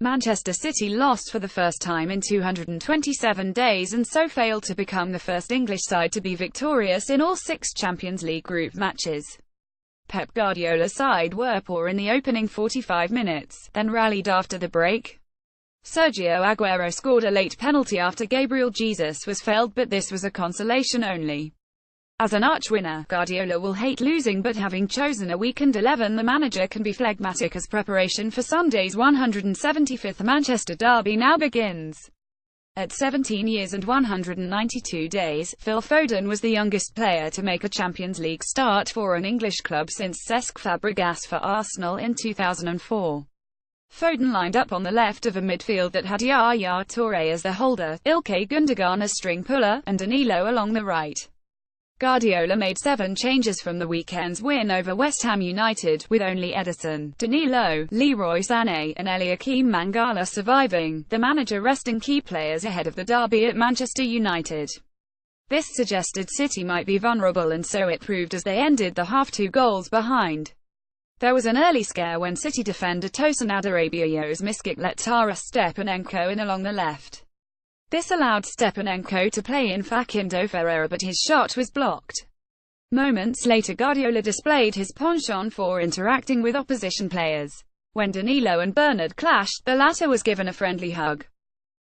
Manchester City lost for the first time in 227 days and so failed to become the first English side to be victorious in all 6 Champions League group matches. Pep Guardiola's side were poor in the opening 45 minutes, then rallied after the break. Sergio Aguero scored a late penalty after Gabriel Jesus was fouled, but this was a consolation only. As an arch-winner, Guardiola will hate losing, but having chosen a weakened 11, the manager can be phlegmatic as preparation for Sunday's 175th Manchester derby now begins. At 17 years and 192 days, Phil Foden was the youngest player to make a Champions League start for an English club since Cesc Fabregas for Arsenal in 2004. Foden lined up on the left of a midfield that had Yaya Touré as the holder, Ilkay Gundogan as string puller, and Danilo along the right. Guardiola made 7 changes from the weekend's win over West Ham United, with only Ederson, Danilo, Leroy Sané, and Eliakim Mangala surviving, the manager resting key players ahead of the derby at Manchester United. This suggested City might be vulnerable, and so it proved as they ended the half 2 goals behind. There was an early scare when City defender Tosin Adarabioyo's miskick let Taras Stepanenko in along the left. This allowed Stepanenko to play in Facundo Ferreira, but his shot was blocked. Moments later, Guardiola displayed his penchant for interacting with opposition players. When Danilo and Bernard clashed, the latter was given a friendly hug.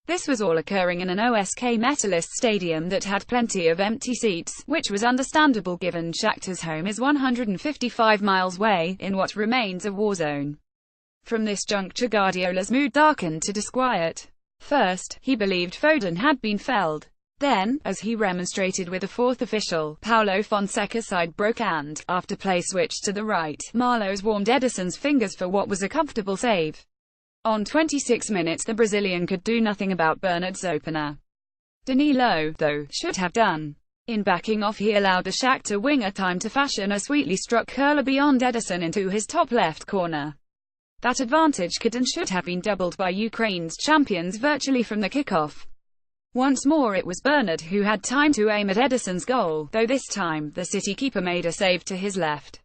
This was all occurring in an OSK Metalist stadium that had plenty of empty seats, which was understandable given Shakhtar's home is 155 miles away, in what remains a war zone. From this juncture, Guardiola's mood darkened to disquiet. First, he believed Foden had been felled. Then, as he remonstrated with the 4th official, Paulo Fonseca's side broke and, after play switched to the right, Marlos warmed Ederson's fingers for what was a comfortable save. On 26 minutes the Brazilian could do nothing about Bernard's opener. Danilo, though, should have done. In backing off, he allowed the Shakhtar winger time to fashion a sweetly struck curler beyond Ederson into his top left corner. That advantage could and should have been doubled by Ukraine's champions virtually from the kickoff. Once more it was Bernard who had time to aim at Ederson's goal, though this time, the City keeper made a save to his left.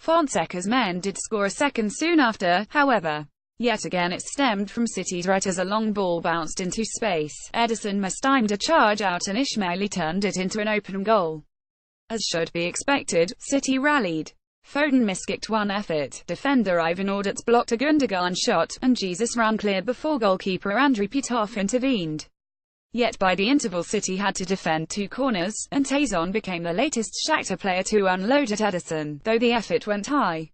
Fonseca's men did score a second soon after, however. Yet again it stemmed from City's right as a long ball bounced into space. Ederson mistimed a charge out and Ismaili turned it into an open goal. As should be expected, City rallied. Foden miskicked one effort, defender Ivan Ordets blocked a Gundogan shot, and Jesus ran clear before goalkeeper Andriy Pitov intervened. Yet by the interval City had to defend 2 corners, and Tazon became the latest Shakhtar player to unload at Ederson, though the effort went high.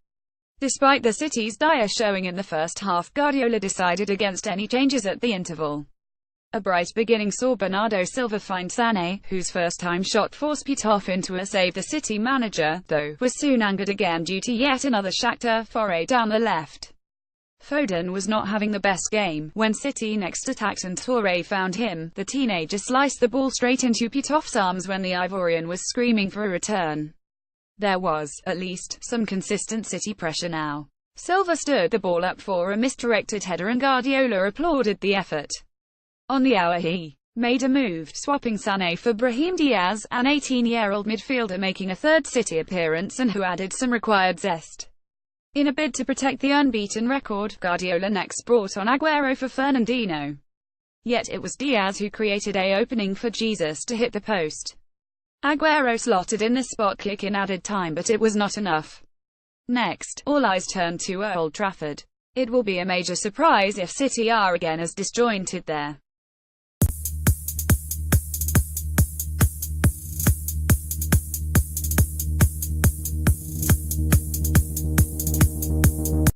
Despite the City's dire showing in the first half, Guardiola decided against any changes at the interval. A bright beginning saw Bernardo Silva find Sané, whose first-time shot forced Pitov into a save. The City manager, though, was soon angered again due to yet another Shakhtar foray down the left. Foden was not having the best game. When City next attacked and Touré found him, the teenager sliced the ball straight into Pitov's arms when the Ivorian was screaming for a return. There was, at least, some consistent City pressure now. Silva stirred the ball up for a misdirected header and Guardiola applauded the effort. On the hour he made a move, swapping Sané for Brahim Diaz, an 18-year-old midfielder making a third City appearance and who added some required zest. In a bid to protect the unbeaten record, Guardiola next brought on Aguero for Fernandinho. Yet it was Diaz who created an opening for Jesus to hit the post. Aguero slotted in the spot kick in added time, but it was not enough. Next, all eyes turned to Old Trafford. It will be a major surprise if City are again as disjointed there.